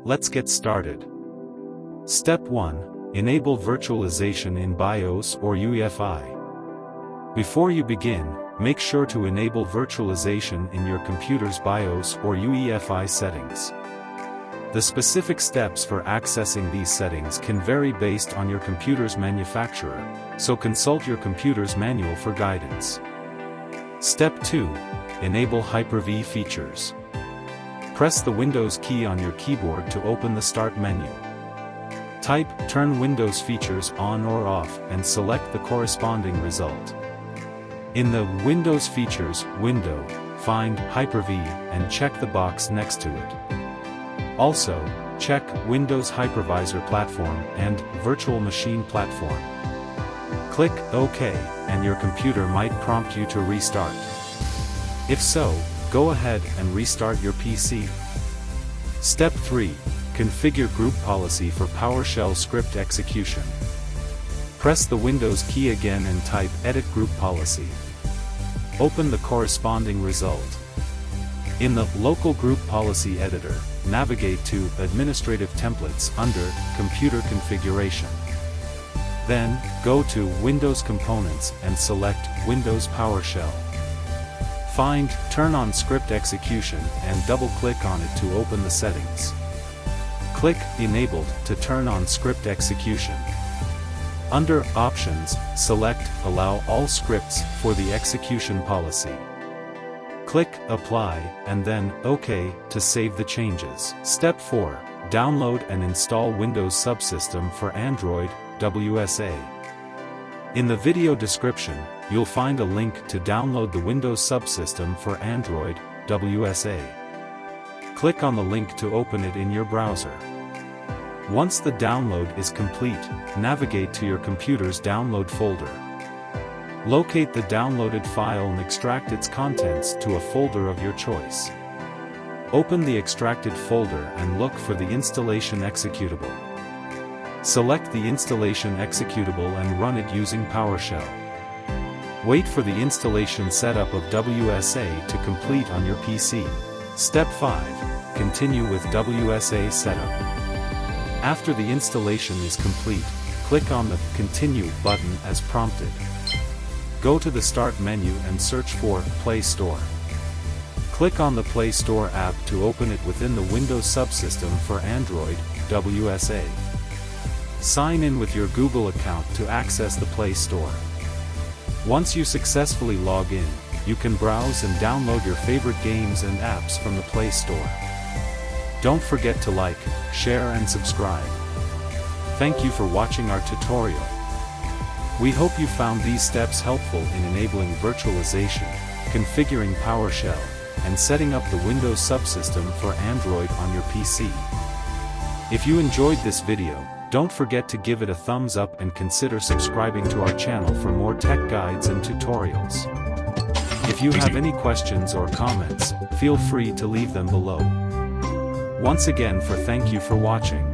Let's get started. Step 1. Enable virtualization in BIOS or UEFI. Before you begin, make sure to enable virtualization in your computer's BIOS or UEFI settings. The specific steps for accessing these settings can vary based on your computer's manufacturer, so consult your computer's manual for guidance. Step 2. Enable Hyper-V features. Press the Windows key on your keyboard to open the Start menu. Type Turn Windows Features on or off and select the corresponding result. In the Windows Features window, find Hyper-V and check the box next to it. Also, check Windows Hypervisor Platform and Virtual Machine Platform. Click OK, and your computer might prompt you to restart. If so, go ahead and restart your PC. Step 3. Configure Group Policy for PowerShell script execution. Press the Windows key again and type Edit Group Policy. Open the corresponding result. In the Local Group Policy Editor, navigate to Administrative Templates under Computer Configuration. Then, go to Windows Components and select Windows PowerShell. Find Turn on Script Execution and double-click on it to open the settings. Click Enabled to turn on script execution. Under Options, select Allow all scripts for the execution policy. Click Apply, and then OK to save the changes. Step 4. Download and install Windows Subsystem for Android, WSA. In the video description, you'll find a link to download the Windows Subsystem for Android, WSA. Click on the link to open it in your browser. Once the download is complete, navigate to your computer's download folder. Locate the downloaded file and extract its contents to a folder of your choice. Open the extracted folder and look for the installation executable. Select the installation executable and run it using PowerShell. Wait for the installation setup of WSA to complete on your PC. Step 5. Continue with WSA setup. After the installation is complete, click on the Continue button as prompted. Go to the Start menu and search for Play Store. Click on the Play Store app to open it within the Windows Subsystem for Android, WSA. Sign in with your Google account to access the Play Store. Once you successfully log in, you can browse and download your favorite games and apps from the Play Store. Don't forget to like, share and subscribe. Thank you for watching our tutorial. We hope you found these steps helpful in enabling virtualization, configuring PowerShell, and setting up the Windows Subsystem for Android on your PC. If you enjoyed this video, don't forget to give it a thumbs up and consider subscribing to our channel for more tech guides and tutorials. If you have any questions or comments, feel free to leave them below. Once again thank you for watching.